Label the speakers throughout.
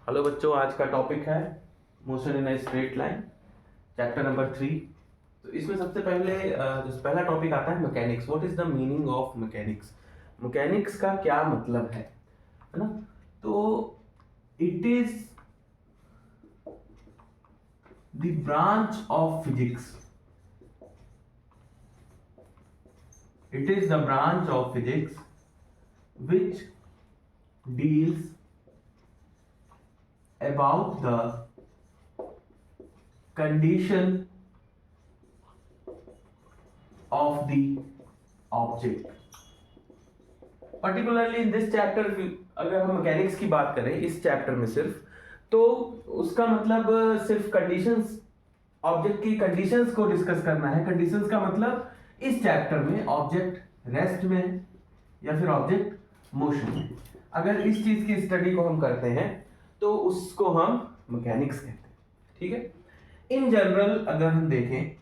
Speaker 1: Hello बच्चों, आज का टॉपिक है motion in a straight line, chapter number 3। तो इसमें सबसे पहले जो पहला टॉपिक आता है mechanics. What is the meaning of mechanics? Mechanics का क्या मतलब है ना? तो it is the branch of physics, it is the branch of physics which deals about the condition of the object. Particularly in this chapter, अगर हम mechanics की बात करें इस चैप्टर में सिर्फ, तो उसका मतलब सिर्फ कंडीशंस, ऑब्जेक्ट की कंडीशंस को डिस्कस करना है। कंडीशंस का मतलब इस चैप्टर में ऑब्जेक्ट रेस्ट में या फिर ऑब्जेक्ट मोशन में, अगर इस चीज की स्टडी को हम करते हैं तो उसको हम मैकेनिक्स कहते हैं। ठीक है, इन जनरल अगर हम देखें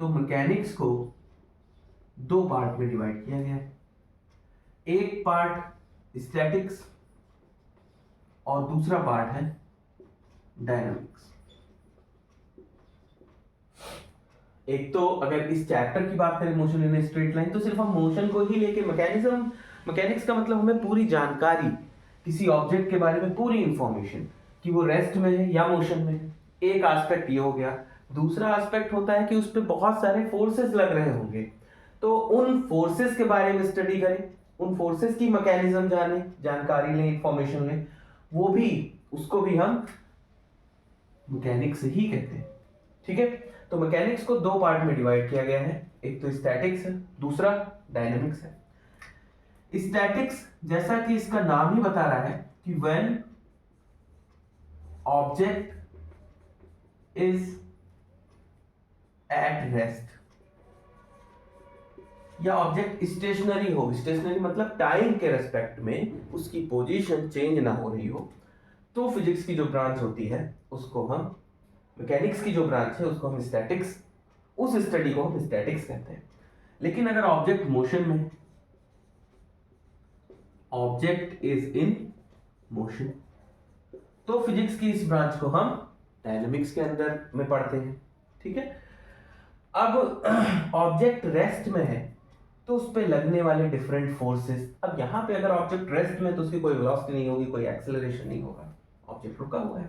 Speaker 1: तो मैकेनिक्स को दो पार्ट में डिवाइड किया गया है। एक पार्ट स्टैटिक्स और दूसरा पार्ट है डायनामिक्स। एक तो अगर इस चैप्टर की बात करें मोशन इन स्ट्रेट लाइन, तो सिर्फ हम मोशन को ही लेके मैकेनिक्स का मतलब हमें पूरी जानकारी, किसी ऑब्जेक्ट के बारे में पूरी इंफॉर्मेशन कि वो रेस्ट में है या मोशन में है। एक एस्पेक्ट ये हो गया। दूसरा एस्पेक्ट होता है कि उस पर बहुत सारे फोर्सेस लग रहे होंगे, तो उन फोर्सेस के बारे में स्टडी करें, उन फोर्सेस की मैकेनिज्म जाने, जानकारी लें, इंफॉर्मेशन लें, वो भी, उसको भी हम मैकेनिक्स ही कहते हैं। ठीक है, तो मैकेनिक्स को दो पार्ट में डिवाइड किया गया है। एक तो स्टैटिक्स है, दूसरा डायनामिक्स है। स्टैटिक्स, जैसा कि इसका नाम ही बता रहा है कि when object is at rest, या ऑब्जेक्ट स्टेशनरी हो, स्टेशनरी मतलब टाइम के रेस्पेक्ट में उसकी पोजीशन चेंज ना हो रही हो, तो फिजिक्स की जो ब्रांच होती है उसको हम, मैकेनिक्स की जो ब्रांच है उसको हम स्टैटिक्स, उस स्टडी को हम स्टैटिक्स कहते हैं। लेकिन अगर ऑब्जेक्ट मोशन में, ऑब्जेक्ट इज इन मोशन, तो फिजिक्स की इस ब्रांच को हम डायनामिक्स के अंदर में पढ़ते हैं। ठीक है, अब ऑब्जेक्ट रेस्ट में है तो उस पे लगने वाले डिफरेंट फोर्सेस। अब यहां पे अगर ऑब्जेक्ट रेस्ट में तो उसकी कोई वेलोसिटी नहीं होगी, कोई एक्सेलरेशन नहीं होगा, ऑब्जेक्ट रुका हुआ है।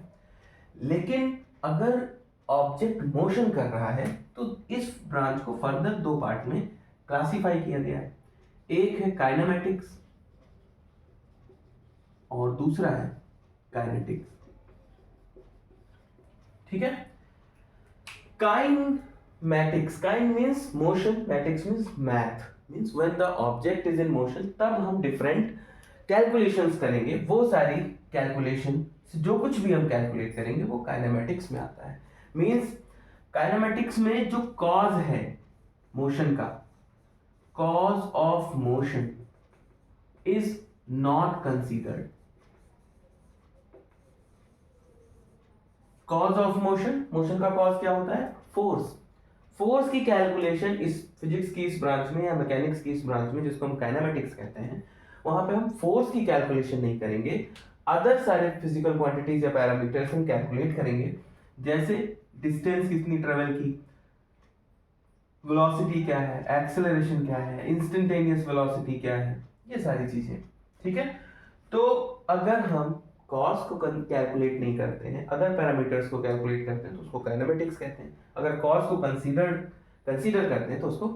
Speaker 1: लेकिन अगर ऑब्जेक्ट मोशन कर रहा है तो इस ब्रांच को फर्दर दो पार्ट में क्लासिफाई किया गया है। एक है काइनेमेटिक्स और दूसरा है काइनेटिक्स। ठीक है, kinematics, kine means motion, matics means math, means when the object is in motion, तब हम डिफरेंट कैलकुलेशंस करेंगे। वो सारी कैलकुलेशन, जो कुछ भी हम कैलकुलेट करेंगे वो काइनेमेटिक्स में आता है। मींस काइनेमेटिक्स में जो कॉज है मोशन का, cause of motion is not considered. Cause of motion, motion का कॉज क्या होता है? फोर्स। फोर्स की कैलकुलेशन इस फिजिक्स की इस ब्रांच में या मैकेनिक्स की इस ब्रांच में, जिसको हम काइनेमेटिक्स कहते हैं, वहां पे हम फोर्स की कैलकुलेशन नहीं करेंगे, अदर सारे फिजिकल क्वांटिटीज या पैरामीटर्स हम कैलकुलेट करेंगे। जैसे डिस्टेंस कितनी ट्रेवल की, वेलोसिटी क्या है, एक्सेलरेशन क्या है, इंस्टेंटेनियस वेलोसिटी क्या है, ये सारी चीजें। ठीक है, तो अगर हम कॉस को कैलकुलेट नहीं करते हैं, अदर पैरामीटर्स को कैलकुलेट करते हैं तो उसको काइनेमेटिक्स कहते हैं। अगर कॉस को कंसीडर करते हैं तो उसको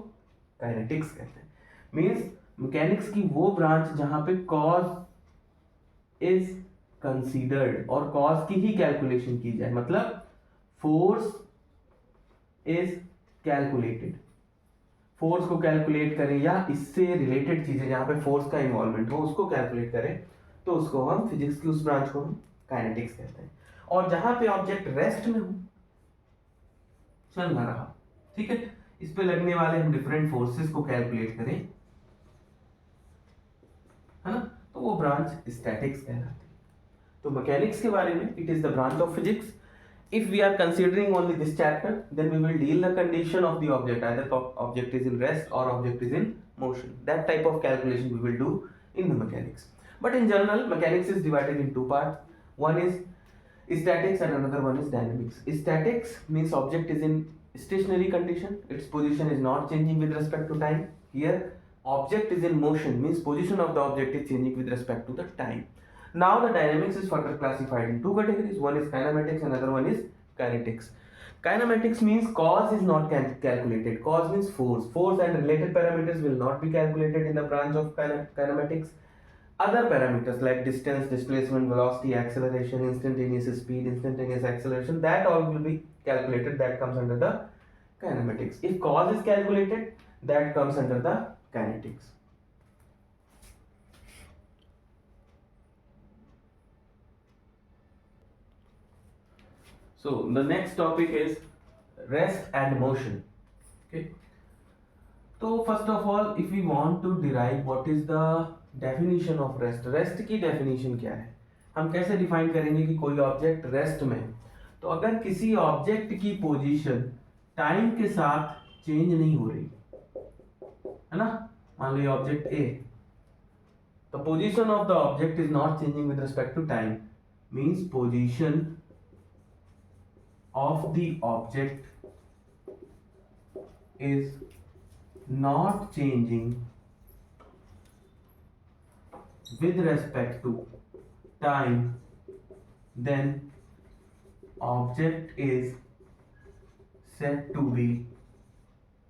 Speaker 1: काइनेटिक्स कहते हैं। मींस मैकेनिक्स की वो ब्रांच जहां पे कॉस इज कंसीडर्ड और कॉस की ही कैलकुलेशन की जाए, मतलब फोर्स इज कैलकुलेटेड, फोर्स को कैलकुलेट करें या इससे रिलेटेड चीजें जहां पे फोर्स का इन्वॉल्वमेंट हो उसको कैलकुलेट करें, तो उसको हम फिजिक्स की उस ब्रांच को हम काइनेटिक्स कहते हैं। और जहां पे ऑब्जेक्ट रेस्ट में हो, चल ना रहा, ठीक है, इस पे लगने वाले हम डिफरेंट फोर्सेस को कैलकुलेट करें, है ना, तो वो ब्रांच स्टैटिक्स कहलाती है। तो मैकेनिक्स के बारे में, it is the branch of physics. If we are considering only this chapter, then we will deal the condition of the object, either object is in rest or object is in motion. That type of calculation we will do in the mechanics. But in general, mechanics is divided in two parts. One is statics and another one is dynamics. Statics means object is in stationary condition, its position is not changing with respect to time. Here object is in motion, means position of the object is changing with respect to the time. Now the dynamics is further classified in two categories. One is kinematics, another one is kinetics. Kinematics means cause is not calculated. Cause means force. Force and related parameters will not be calculated in the branch of kinematics. Other parameters like distance, displacement, velocity, acceleration, instantaneous speed, instantaneous acceleration, that all will be calculated. That comes under the kinematics. If cause is calculated, that comes under the kinetics. So the next topic is rest and motion. Okay. So first of all, if we want to derive what is the definition of rest, rest की definition क्या है, हम कैसे define करेंगे कि कोई object rest में है. तो अगर किसी ऑब्जेक्ट की पोजीशन टाइम के साथ चेंज नहीं हो रही है ना, मान लो ये object A, the position of the object is not changing with respect to time, means position of the object is not changing with respect to time, then object is said to be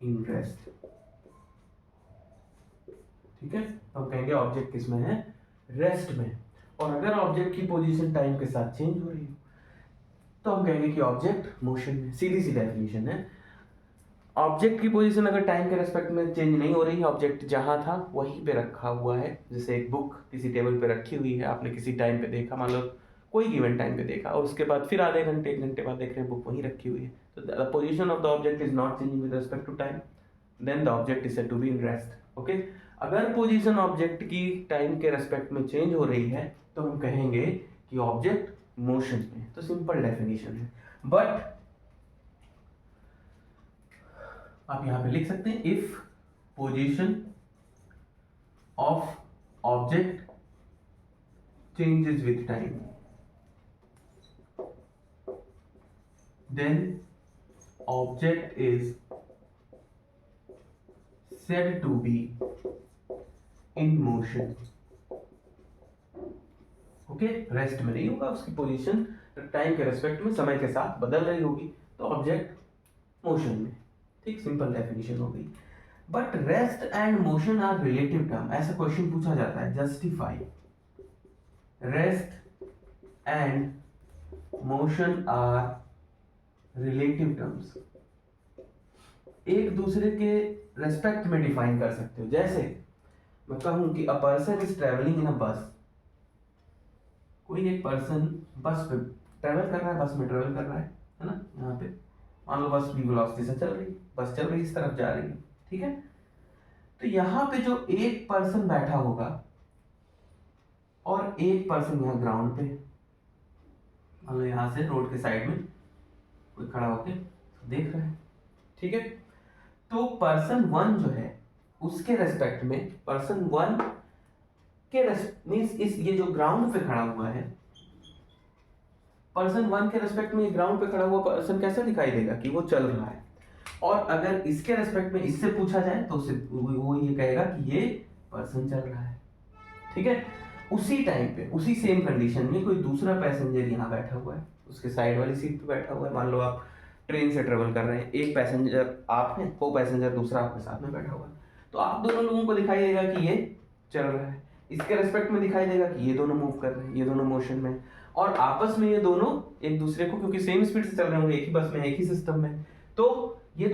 Speaker 1: in rest. ठीक है, हम कहेंगे object किस में है, rest में. और अगर ऑब्जेक्ट की पोजीशन टाइम के साथ चेंज हो रही है तो हम कहेंगे कि ऑब्जेक्ट मोशन में. सीधी सी डेफिनेशन है. ऑब्जेक्ट की पोजीशन अगर टाइम के रेस्पेक्ट में चेंज नहीं हो रही है, ऑब्जेक्ट जहां था वहीं पे रखा हुआ है, जैसे एक बुक किसी टेबल पे रखी हुई है, आपने किसी टाइम पे देखा, मान लो कोई गिवन टाइम पे देखा, और उसके बाद फिर आधे घंटे एक घंटे बाद देख रहे हैं बुक वहीं रखी हुई है, तो the position of the object is not changing with respect to time, then the object is said to be in rest. Okay. अगर पोजीशन ऑब्जेक्ट की टाइम के रेस्पेक्ट में चेंज हो रही है तो हम कहेंगे कि ऑब्जेक्ट मोशन में. तो सिंपल डेफिनेशन है. बट आप यहां पे लिख सकते हैं, if position of object changes with time then object is said to be in motion. Okay. Rest में नहीं होगा, उसकी पोजीशन टाइम के रेस्पेक्ट में समय के साथ बदल रही होगी, तो ऑब्जेक्ट मोशन में. ठीक, सिंपल डेफिनेशन हो गई. But rest and motion are relative term. ऐसा क्वेश्चन पूछा जाता है, justify rest and motion are relative terms. एक दूसरे के रेस्पेक्ट में डिफाइन कर सकते हो. जैसे मैं कहूं कि a person is travelling in a bus. कोई एक पर्सन बस पे ट्रेवल कर रहा है, बस में ट्रेवल कर रहा है ना. यहाँ पे मान लो बस भी वेलोसिटी से चल रही है, बस चल रही है, इस तरफ जा रही है. ठीक है. तो यहाँ पे जो एक पर्सन बैठा होगा और एक पर्सन यहाँ ग्राउंड पे, मान लो यहाँ से रोड के साइड में कोई खड़ा होके देख रहा है. ठीक है. तो पर्सन वन जो है उसके रेस्पेक्ट में, पर्सन वन के मींस इस ये जो ग्राउंड पे खड़ा हुआ है, पर्सन वन के रेस्पेक्ट में ग्राउंड पे खड़ा हुआ पर्सन कैसे दिखाई देगा कि वो चल रहा है. और अगर इसके रेस्पेक्ट में इससे पूछा जाए तो उससे वो ये कहेगा कि ये पर्सन चल रहा है. ठीक है. उसी टाइम पे उसी सेम कंडीशन में कोई दूसरा पैसेंजर यहाँ बैठा हुआ है, उसके साइड वाली सीट पे बैठा हुआ है. मान लो आप ट्रेन से ट्रेवल कर रहे हैं, एक पैसेंजर आप हैं, को पैसेंजर दूसरा आपके साथ में बैठा हुआ है, तो आप दोनों लोगों को दिखाई देगा कि ये चल रहा है. इसके रेस्पेक्ट में दिखाई देगा कि ये दोनों मूव कर रहे हैं, ये दोनों मोशन में, और आपस में ये दोनों एक दूसरे को, क्योंकि सेम स्पीड से चल रहे होंगे, एक ही बस में, एक ही सिस्टम में, तो ये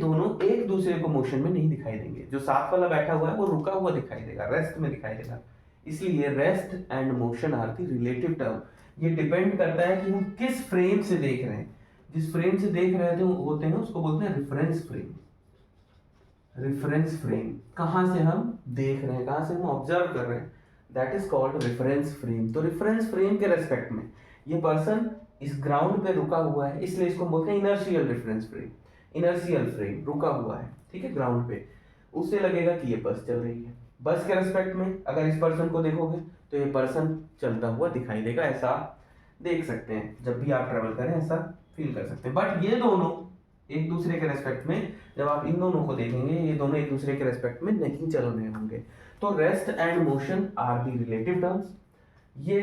Speaker 1: दोनों एक दूसरे को मोशन में नहीं दिखाई देंगे. जो साथ वाला बैठा हुआ है वो रुका हुआ दिखाई देगा, रेस्ट में दिखाई देगा. इसलिए rest and motion are the relative term. ये डिपेंड करता है कि हम किस फ्रेम से देख रहे हैं. जिस फ्रेम से देख रहे होते हैं उसको बोलते हैं रेफरेंस फ्रेम. रेफरेंस फ्रेम, कहां से हम देख रहे हैं, कहां से हम ऑब्जर्व कर रहे हैं, that is called reference frame. तो रेफरेंस फ्रेम के रेस्पेक्ट में ये पर्सन इस ग्राउंड पे रुका हुआ है, इसलिए इसको बोलते हैं inertial reference frame. Inertial frame, रुका हुआ है, ठीक है, ग्राउंड पे. उससे लगेगा कि ये बस चल रही है. बस के रेस्पेक्ट में अगर इस पर्सन को देखोगे तो ये पर्सन चलता हुआ दिखाई देगा, ऐसा देख सकते हैं। जब भी आप ट्रेवल करें ऐसा फील कर सकते हैं। बट ये दोनों एक दूसरे के रेस्पेक्ट में, जब आप इन दोनों को देखेंगे, ये दोनों एक दूसरे के रेस्पेक्ट में नहीं चल रहे होंगे। तो rest and motion are the relative terms. ये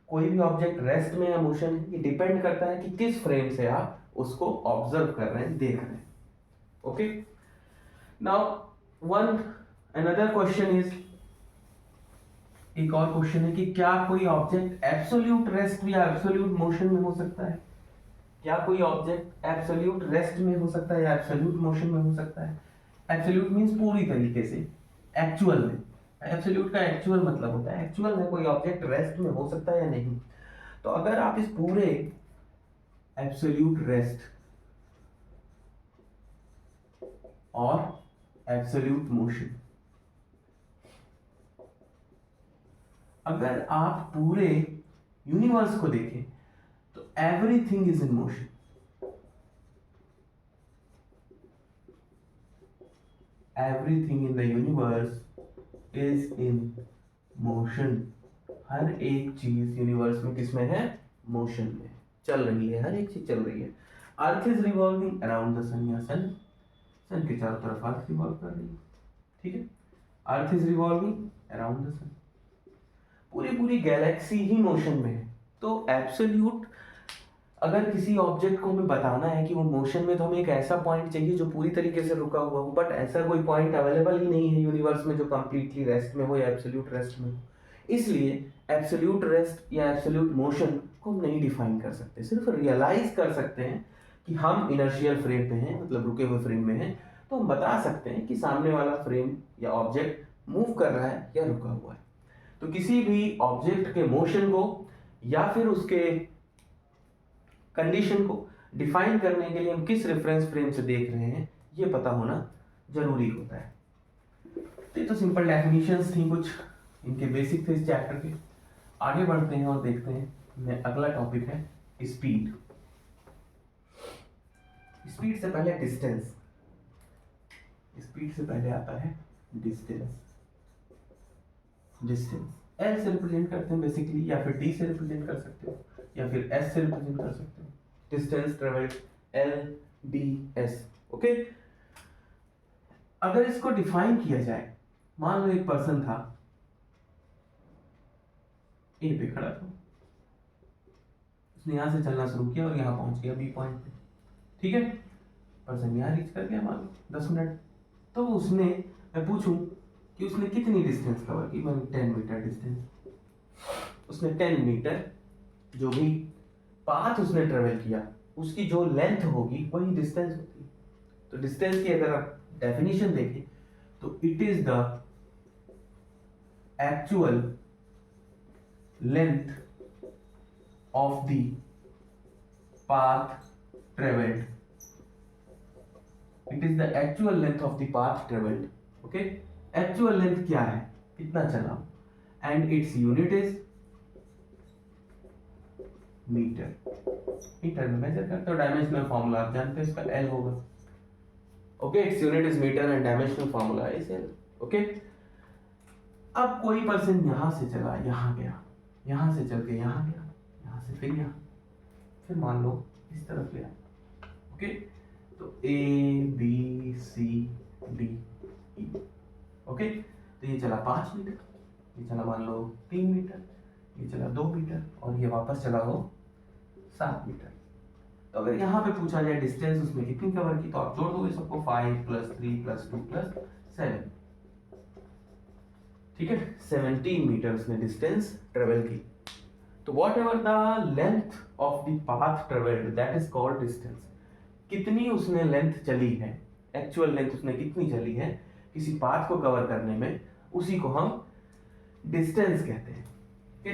Speaker 1: कोई भी ऑब्जेक्ट रेस्ट में या मोशन है, ये डिपेंड करता है कि किस फ्रेम से आप उसको ऑब्जर्व कर रहे हैं, देख रहे हैं। Okay, now one another question is, एक और क्वेश्चन है कि क्या कोई ऑब्जेक्ट एब्सोल्यूट रेस्ट या एब्सोल्यूट मोशन में हो सकता है? क्या कोई ऑब्जेक्ट एब्सोल्यूट रेस्ट में हो सकता है या एब्सोल्यूट मोशन में हो सकता है? एब्सोल्यूट मींस पूरी तरीके से, एक्चुअल में। एब्सोल्यूट का एक्चुअल मतलब होता है एक्चुअल में कोई ऑब्जेक्ट रेस्ट में हो सकता है या नहीं। तो अगर आप इस पूरे एब्सोल्यूट रेस्ट और एब्सोल्यूट मोशन, अगर आप पूरे यूनिवर्स को देखें तो everything is in motion. Everything in the universe is in motion. हर एक चीज यूनिवर्स में किसमें है? मोशन में चल रही है, हर एक चीज चल रही है। Earth is revolving around the sun, या सन के चारों तरफ अर्थ रिवॉल्व कर रही है। ठीक है, earth is revolving around the sun, पूरी गैलेक्सी ही मोशन में है। तो एब्सोल्यूट, अगर किसी ऑब्जेक्ट को हमें बताना है कि वो मोशन में, तो हमें एक ऐसा पॉइंट चाहिए जो पूरी तरीके से रुका हुआ हो। बट ऐसा कोई पॉइंट अवेलेबल ही नहीं है यूनिवर्स में जो कंप्लीटली रेस्ट में हो या एब्सोल्यूट रेस्ट में हो। इसलिए एब्सोल्यूट रेस्ट या एब्सोल्यूट मोशन को हम नहीं डिफाइन कर सकते, सिर्फ रियलाइज कर सकते हैं कि हम इनर्शियल फ्रेम पे हैं, मतलब रुके हुए फ्रेम में हैं। तो हम बता सकते हैं कि सामने वाला फ्रेम या ऑब्जेक्ट मूव कर रहा है या रुका हुआ है। तो किसी भी ऑब्जेक्ट के मोशन को या फिर उसके कंडीशन को डिफाइन करने के लिए हम किस रेफरेंस फ्रेम से देख रहे हैं, ये पता होना जरूरी होता है। तो ये तो सिंपल डेफिनेशंस थी कुछ, इनके बेसिक थे इस चैप्टर के। आगे बढ़ते हैं और देखते हैं अगला टॉपिक है स्पीड। स्पीड से पहले डिस्टेंस, स्पीड से पहले आता है डिस्टेंस। डिस्टेंस एल से रिप्रेजेंट करते हैं बेसिकली, या फिर डी से रिप्रेजेंट कर सकते हो, या फिर एस से रिप्रेजेंट कर सकते हो। Distance travelled L D S. Okay, अगर इसको डिफाइन किया जाए, मान लो एक पर्सन था, ए पे खड़ा था, उसने यहां से चलना शुरू किया और यहां पहुंच गया बी पॉइंट पे। ठीक है, पर्सन यहां रीच कर गया मान लो 10 मिनट। तो उसने, मैं पूछूं कि उसने कितनी डिस्टेंस कवर की, मैंने 10 मीटर डिस्टेंस, उसने 10 मीटर जो भी पाथ उसने ट्रेवल किया, उसकी जो लेंथ होगी वही डिस्टेंस होती है। तो डिस्टेंस की अगर आप डेफिनेशन देखें तो it is the actual length of the path travelled. It is the actual length of the path travelled. Okay, actual length क्या है, कितना चला, and its unit is metre. Metre में मेजर करते हो, डायमेंशनल फॉर्मूला आप जानते हो, इसका एल होगा। Okay, its unit is metre and dimensional formula is L. Okay, अब कोई पर्सन यहां से चला, यहां गया, यहां से चल के यहां गया, यहां से फिर यहां, फिर मान लो इस तरफ गया। ओके, तो A B C D E. Okay, तो ये चला 5 मीटर, ये चला मान लो 3 मीटर, ये चला 2 मीटर, और ये वापस चला हो 7 मीटर। तो अगर यहाँ पे पूछा जाए डिस्टेंस उसमें कितनी कवर की, तो आप जोड़ दोगे सबको, 5 + 3 + 2 + 7। ठीक है, 17 मीटर उसने डिस्टेंस ट्रेवल की। तो what ever the length of the path travelled, that is called distance. कितनी उसने लेंथ चली है, एक्चुअल लेंथ उसने कितनी चली है किसी पाथ को कवर करने में, उसी को हम डिस्टेंस कहते हैं। ओके,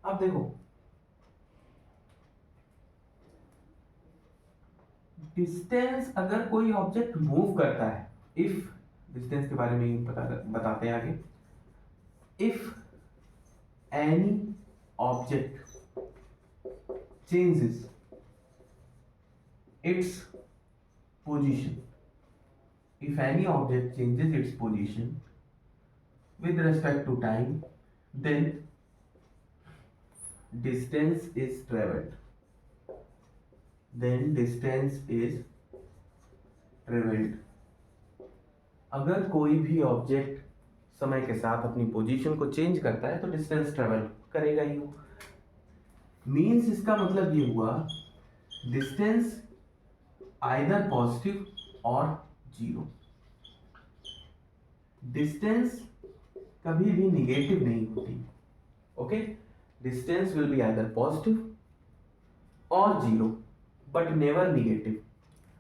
Speaker 1: अब देखो डिस्टेंस, अगर कोई ऑब्जेक्ट मूव करता है, इफ डिस्टेंस के बारे में पता बताते हैं आगे। If any object changes its position, if any object changes its position with respect to time, then distance is traveled, अगर कोई भी ऑब्जेक्ट समय के साथ अपनी पोजीशन को चेंज करता है तो डिस्टेंस ट्रेवल करेगा ही वो। मीन्स इसका मतलब ये हुआ डिस्टेंस आइदर पॉजिटिव और जीरो। डिस्टेंस कभी भी निगेटिव नहीं होती। Okay, distance will be either positive और जीरो बट नेवर निगेटिव।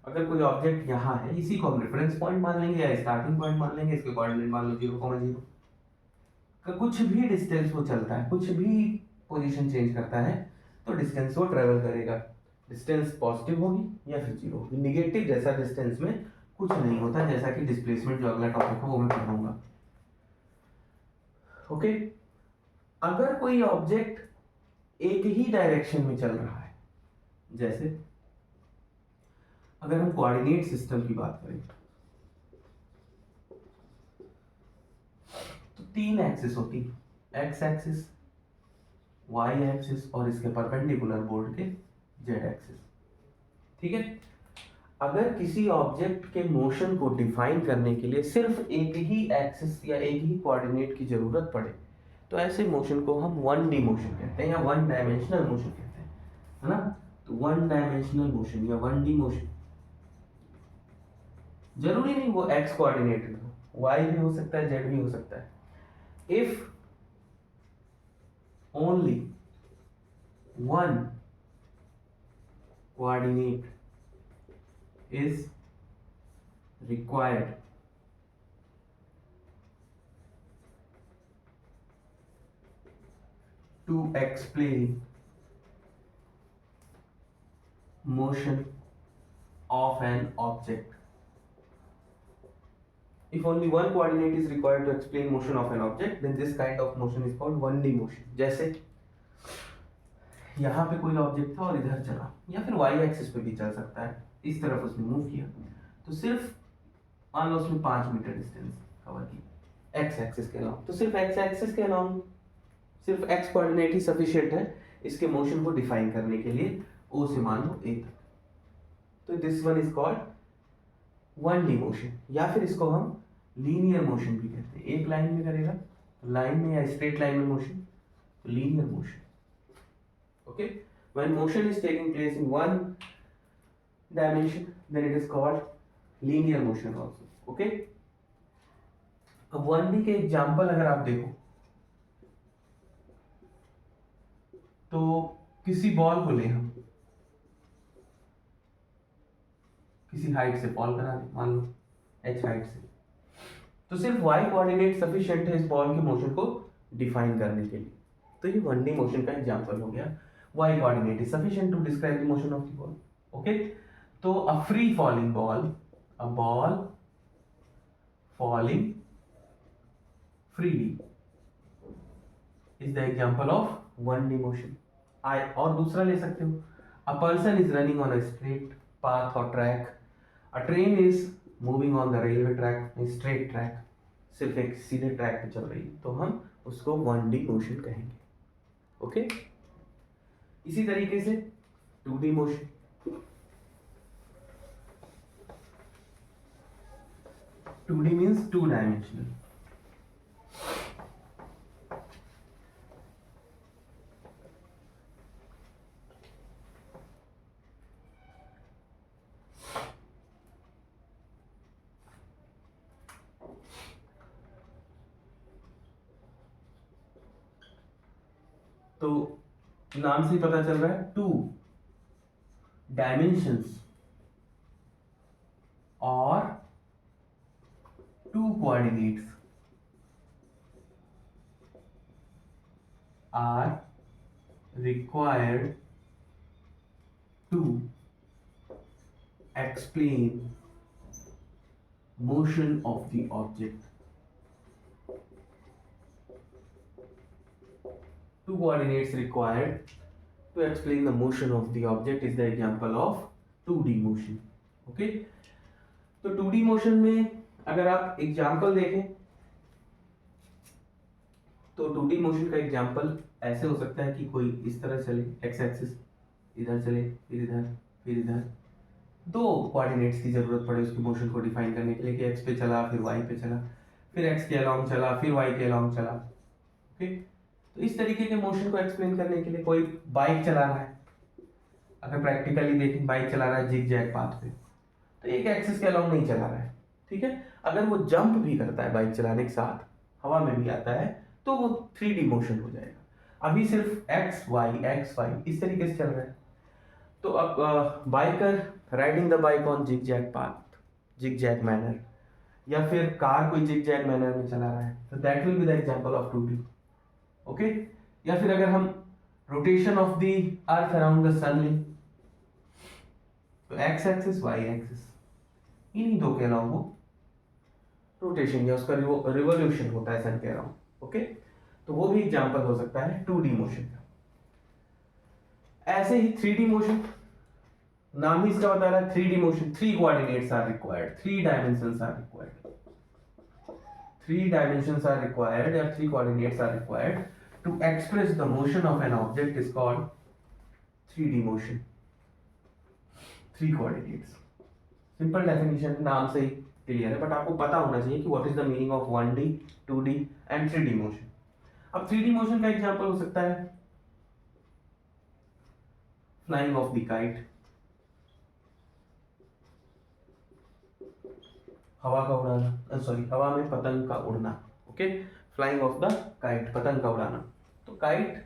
Speaker 1: अगर कोई ऑब्जेक्ट यहाँ है, इसी को हम रेफरेंस पॉइंट मान लेंगे या स्टार्टिंग पॉइंट मान लेंगे, इसके कोऑर्डिनेट मान लो 0,0 का, कुछ भी डिस्टेंस वो चलता है, कुछ भी पोजीशन चेंज करता है तो डिस्टेंस वो ट्रेवल करेगा। डिस्टेंस पॉजिटिव होगी या फिर जीरो होगी। निगेटिव जैसा डिस्टेंस में कुछ नहीं होता, जैसा कि डिस्प्लेसमेंट जो अगला टॉपिक है वो मैं पढ़ाऊंगा। ओके, अगर कोई ऑब्जेक्ट एक ही डायरेक्शन में चल रहा है, जैसे अगर हम कोऑर्डिनेट सिस्टम की बात करें तो 3 एक्सिस होती है, एक्स एक्सिस, वाई एक्सिस और इसके परपेंडिकुलर बोर्ड के जेड एक्सिस। ठीक है, अगर किसी ऑब्जेक्ट के मोशन को डिफाइन करने के लिए सिर्फ एक ही एक्सिस या एक ही कोऑर्डिनेट की जरूरत पड़े तो ऐसे मोशन को हम 1D मोशन कहते हैं या 1 डायमेंशनल मोशन कहते हैं, है ना। तो 1 डायमेंशनल मोशन या 1D मोशन, जरूरी नहीं वो एक्स कोऑर्डिनेटेड हो, वाई भी हो सकता है, जेड भी हो सकता है। If only 1 coordinate is required to explain motion of an object. If only one coordinate is required to explain motion of an object, then this kind of motion is called 1D motion. जैसे यहाँ पे कोई object था और इधर चला, या फिर वाई एक्सिस पे भी चल सकता है, इस तरफ उसने मूव किया तो सिर्फ मान लो उसने 5 मीटर डिस्टेंस कवर किया एक्स एक्सिस के अलाउंग, तो सिर्फ एक्स एक्सिस के अलाउंग सिर्फ एक्स कोऑर्डिनेट ही सफिशिएंट है इसके मोशन को डिफाइन करने के लिए, ओ से मान लो ए तक। तो this one is called 1D motion, या फिर इसको हम लीनियर मोशन भी कहते हैं। एक लाइन में करेगा, लाइन में या स्ट्रेट लाइन में मोशन, तो linear motion. Okay, when motion is taking place in one dimension, then it is called linear motion also. Okay, अब 1D के एग्जाम्पल अगर आप देखो तो किसी बॉल को ले हम किसी हाइट से फॉल करा दें, मान लो h हाइट से, तो सिर्फ y कोऑर्डिनेट सफिशिएंट है इस बॉल के मोशन को डिफाइन करने के लिए। तो ये 1D मोशन का एग्जाम्पल हो गया। Y coordinate is sufficient to describe the motion of the ball. Okay, so a free falling ball, a ball falling freely is the example of 1D motion. और दूसरा ले सकते हो, a person is running on a straight path or track, a train is moving on the railway track, a straight track, सिर्फ एक सीधे track पे चल रही है, तो हम उसको 1D मोशन कहेंगे। ओके, इसी तरीके से 2D motion, 2D means 2 dimensional. तो नाम से पता चल रहा है 2 डायमेंशंस और 2 coordinates are required to explain motion of the object. two coordinates required to explain the motion of the object is the example of 2D motion. Okay, तो 2D motion में अगर आप एग्जाम्पल देखें तो 2D मोशन का example ऐसे हो सकता है कि कोई इस तरह चले, एक्स एक्सिस, इधर चले, फिर इधर, फिर इधर, दो कोऑर्डिनेट्स की जरूरत पड़े उसकी मोशन को डिफाइन करने के लिए कि एक्स पे चला, फिर वाई पे चला, फिर एक्स के अलॉन्ग चला, फिर वाई के अलॉन्ग चला. ओके, तो इस तरीके के मोशन को एक्सप्लेन करने के लिए कोई बाइक चला रहा है, अगर प्रैक्टिकली देखें बाइक चला रहा है जिग जैग पाथ पे, तो एक एक्सिस के अलॉन्ग नहीं चला रहा है, ठीक है. अगर वो जंप भी करता है बाइक चलाने के साथ, हवा में भी आता है, तो वो 3D मोशन हो जाएगा. अभी सिर्फ एक्स वाई इस तरीके से चल रहा है. तो अब biker riding the bike on zigzag path, zigzag manner, या फिर कार कोई जिग जैग मैनर में चला रहा है, तो that will be the example of 2D. Okay, या फिर अगर हम rotation of the earth around the sun लें, तो एक्स एक्सिस वाई एक्सिस, इन्हीं दो के अलावा वो रोटेशन या उसका रिवोल्यूशन होता है सन के अराउंड. ओके, तो वो भी एग्जांपल हो सकता है 2D मोशन का. ऐसे ही 3D मोशन, नाम ही इसका बता रहा है 3D motion, 3 coordinates are required, 3 dimensions are required, 3 dimensions are required or 3 coordinates are required to express the motion of an object is called 3D motion. 3 coordinates, simple definition नाम से ही clear है, but आपको पता होना चाहिए कि what is the meaning of 1D 2D and 3D motion. अब 3D motion का एग्जांपल हो सकता है फ्लाइंग ऑफ द काइट, हवा का उड़ाना, सॉरी हवा में पतंग का उड़ना. Okay, flying of the kite, पतंग का उड़ाना. तो काइट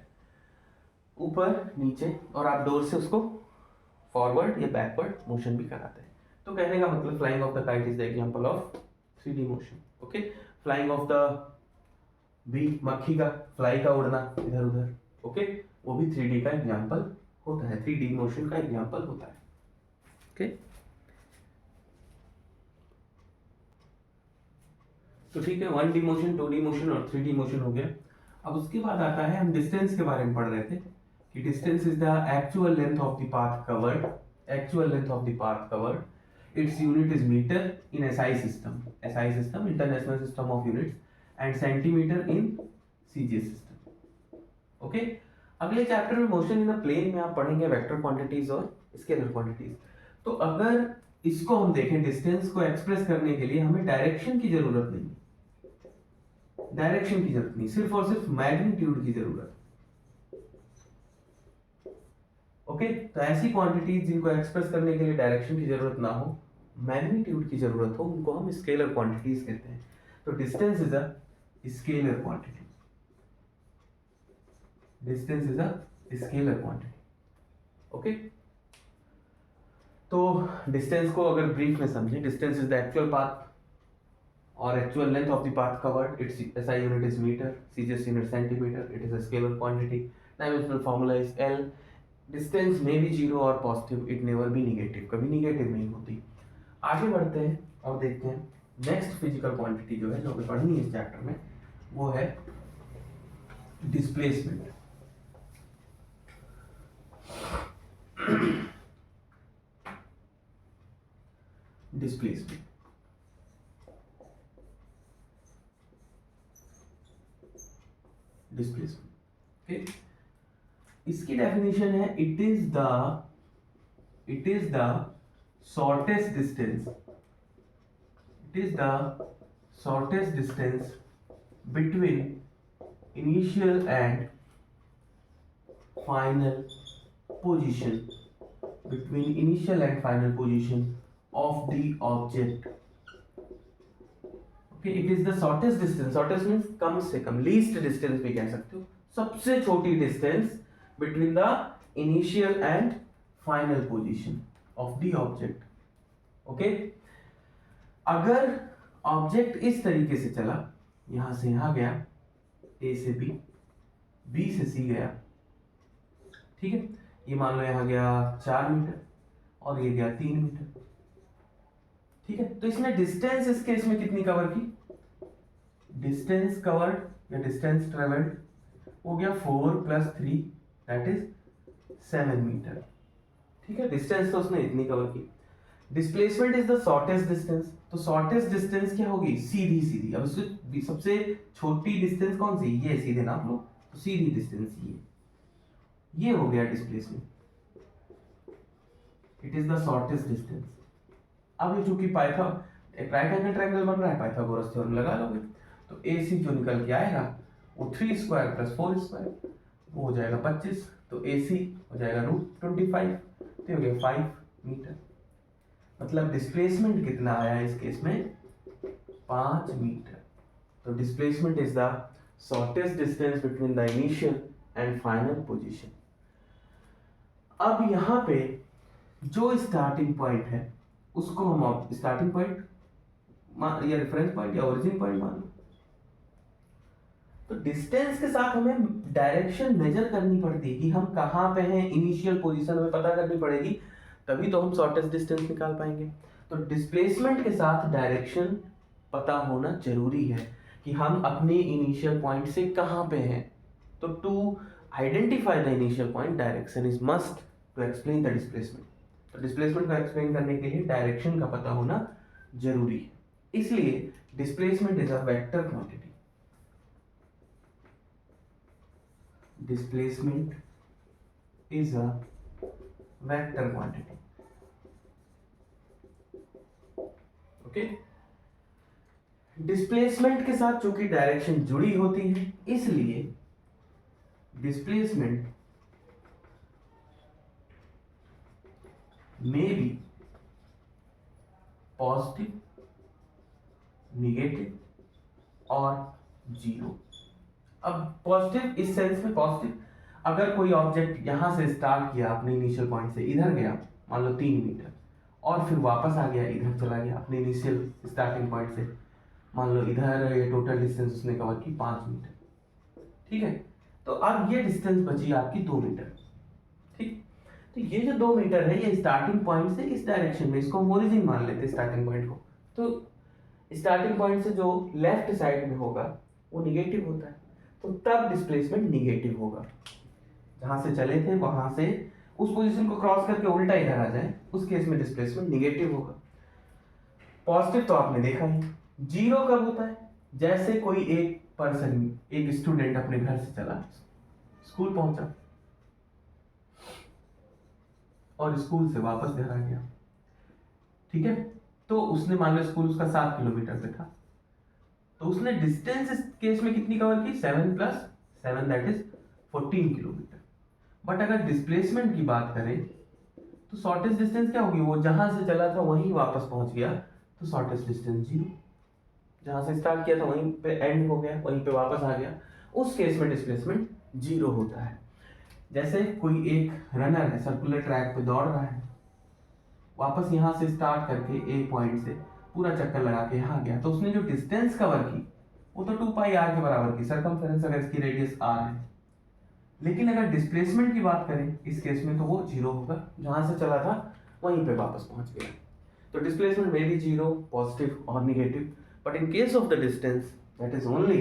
Speaker 1: ऊपर नीचे, और आप डोर से उसको फॉरवर्ड या बैकवर्ड मोशन भी कराते हैं. तो कहने का मतलब flying of the kite is the example of 3D motion. Okay, flying of the bee, मक्खी का, फ्लाई का उड़ना इधर उधर. ओके, वो भी 3D का एग्जांपल होता है, 3D मोशन का एग्जांपल होता है. ओके, तो ठीक है, 1D मोशन, 2D मोशन और 3D मोशन हो गया. अब उसके बाद आता है, हम डिस्टेंस के बारे में पढ़ रहे थे कि distance is the actual length of the path covered, actual length of the path covered. Its unit is metre in SI system, SI system international system of units, and centimetre in CGS system. Okay, अगले chapter में motion in a plane में आप पढ़ेंगे vector quantities और scalar quantities. तो अगर इसको हम देखें, डिस्टेंस को एक्सप्रेस करने के लिए हमें डायरेक्शन की जरूरत नहीं, डायरेक्शन की जरूरत नहीं, सिर्फ और सिर्फ मैग्नीट्यूड की जरूरत. ओके, तो ऐसी क्वांटिटीज जिनको एक्सप्रेस करने के लिए डायरेक्शन की जरूरत ना हो, मैग्नीट्यूड की जरूरत हो, उनको हम स्केलर क्वांटिटीज कहते हैं. तो distance is a scalar quantity, distance is a scalar quantity. Okay, तो डिस्टेंस को अगर ब्रीफ में समझें, distance is the actual path or actual length of the path covered. Its SI unit is meter, CGS unit centimeter. It is a scalar quantity. Dimensional formula is L. Distance may be 0 or positive. It never be negative. कभी negative नहीं होती. आगे बढ़ते हैं और देखते हैं next physical quantity जो है, जो हमें पढ़नी है इस चैप्टर में, वो है डिस्प्लेसमेंट. Displacement, displacement. ओके, इसकी डेफिनेशन है, it is the shortest distance, it is the shortest distance between initial and final position, between initial and final position of the object. It is the shortest distance, shortest means कम से कम, least distance भी कह सकते हो, सबसे छोटी distance between the initial and final position of the object. Okay, अगर ऑब्जेक्ट इस तरीके से चला, यहां से यहां गया, ए से बी, बी से सी गया, ठीक है, ये मान लो यहां गया 4 मीटर और ये गया 3 मीटर, ठीक है. तो इसने डिस्टेंस इस केस में कितनी कवर की, डिस्टेंस कवर्ड या डिस्टेंस ट्रेवल्ड हो गया 4 + 3 दैट इज 7 मीटर। ठीक है, डिस्टेंस तो उसने इतनी कवर की। Displacement is the shortest distance, तो शॉर्टेस्ट डिस्टेंस क्या होगी, सीधी सीधी। अब उससे सबसे छोटी डिस्टेंस कौन सी, ये सीधे नाप लो, तो सीधी डिस्टेंस ये हो गया displacement, it is the shortest distance. अब ये चूंकि एक राइट एंगल ट्रायंगल बन रहा है, पाइथागोरस थ्योरम लगा लोगे, तो AC जो निकल के आएगा वो 3² + 4² वो हो जाएगा 25, तो AC हो जाएगा √25, तो हो गया 5 मीटर। मतलब डिस्प्लेसमेंट कितना आया इस केस में, 5 मीटर। तो displacement is the shortest distance between the initial and final position. अब यहाँ पे जो स्टार्टिंग पॉइंट है उसको हम स्टार्टिंग पॉइंट या रेफरेंस पॉइंट या ओरिजिन पॉइंट मान लो। तो डिस्टेंस के साथ हमें डायरेक्शन मेजर करनी पड़ती है कि हम कहाँ पे हैं, इनिशियल पोजीशन हमें पता करनी पड़ेगी, तभी तो हम शॉर्टेस्ट डिस्टेंस निकाल पाएंगे। तो डिस्प्लेसमेंट के साथ डायरेक्शन पता होना जरूरी है कि हम अपने इनिशियल पॉइंट से कहाँ पे हैं। तो to identify the initial point direction is must to explain the displacement. तो डिस्प्लेसमेंट को एक्सप्लेन करने के लिए डायरेक्शन का पता होना जरूरी है, इसलिए displacement is a vector quantity. Displacement is a vector quantity. Okay? Displacement के साथ चूंकि डायरेक्शन जुड़ी होती है, इसलिए displacement may be positive, negative और जीरो। अब पॉजिटिव इस सेंस में पॉजिटिव, अगर कोई ऑब्जेक्ट यहां से स्टार्ट किया अपने इनिशियल पॉइंट से, इधर गया मान लो 3 मीटर और फिर वापस आ गया, इधर चला गया अपने इनिशियल स्टार्टिंग पॉइंट से, मान लो इधर ये टोटल डिस्टेंस उसने कवर की 5 मीटर, ठीक है। तो अब ये डिस्टेंस बची आपकी 2 मीटर, ठीक। तो ये जो 2 मीटर है ये स्टार्टिंग पॉइंट से इस डायरेक्शन में, इसको हम ओरिजिन मान लेते हैं स्टार्टिंग पॉइंट को। तो स्टार्टिंग पॉइंट से जो लेफ्ट साइड में होगा वो निगेटिव होता है, तो तब डिस्प्लेसमेंट निगेटिव होगा। जहां से चले थे वहां से उस पोजीशन को क्रॉस करके उल्टा इधर आ जाए, उस केस में डिस्प्लेसमेंट निगेटिव होगा। पॉजिटिव तो आपने देखा ही। जीरो कब होता है, जैसे कोई एक पर्सन, एक स्टूडेंट अपने घर से चला, स्कूल पहुंचा और स्कूल से वापस घर आ गया, ठीक है। तो उसने मान लो स्कूल उसका 7 किलोमीटर पे था, तो उसने डिस्टेंस इस केस में कितनी कवर की, 7 + 7 दैट इज 14 किलोमीटर। बट अगर डिस्प्लेसमेंट की बात करें तो शॉर्टेस्ट डिस्टेंस क्या होगी, वो जहां से चला था वहीं वापस पहुंच गया, तो शॉर्टेस्ट डिस्टेंस 0। जहां से स्टार्ट किया था वहीं पे एंड हो गया, वहीं पे वापस आ गया, उस केस में डिस्प्लेसमेंट 0 होता है। जैसे कोई एक रनर है, सर्कुलर ट्रैक पे दौड़ रहा है, वापस यहाँ से स्टार्ट करके ए पॉइंट से पूरा चक्कर लगा के यहाँ गया, तो उसने जो डिस्टेंस कवर की वो तो 2πr के बराबर की, सर्कमफेरेंस अगर इसकी रेडियस r है। लेकिन अगर डिस्प्लेसमेंट की बात करें इस केस में तो वो 0 होगा, जहां से चला था वहीं पे वापस पहुंच गया। तो डिस्प्लेसमेंट मे बी 0, पॉजिटिव और negative, but in case of the distance that is only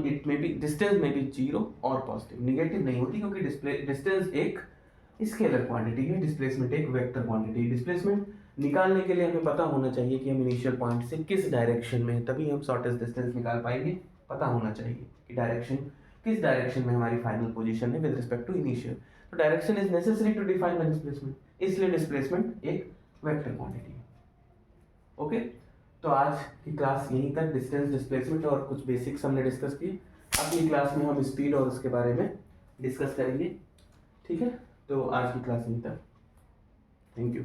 Speaker 1: it may be distance may be 0 और पॉजिटिव, नेगेटिव नहीं होती, क्योंकि डिस्टेंस एक स्केलर क्वांटिटी है, डिस्प्लेसमेंट एक वेक्टर क्वांटिटी है। डिस्प्लेसमेंट निकालने के लिए हमें पता होना चाहिए कि हम इनिशियल पॉइंट से किस डायरेक्शन में हैं, तभी हम शॉर्टेस्ट डिस्टेंस निकाल पाएंगे। पता होना चाहिए कि डायरेक्शन किस डायरेक्शन में हमारी फाइनल पोजीशन है विद रिस्पेक्ट टू इनिशियल। तो direction is necessary to define the displacement, इसलिए डिस्प्लेसमेंट एक वेक्टर क्वांटिटी है। ओके, तो आज की क्लास यहीं तक, डिस्टेंस, डिस्प्लेसमेंट और कुछ बेसिक्स हमने डिस्कस किए। अगली क्लास में हम स्पीड और उसके बारे में डिस्कस करेंगे, ठीक है। तो आज की क्लास यहीं तक, थैंक यू।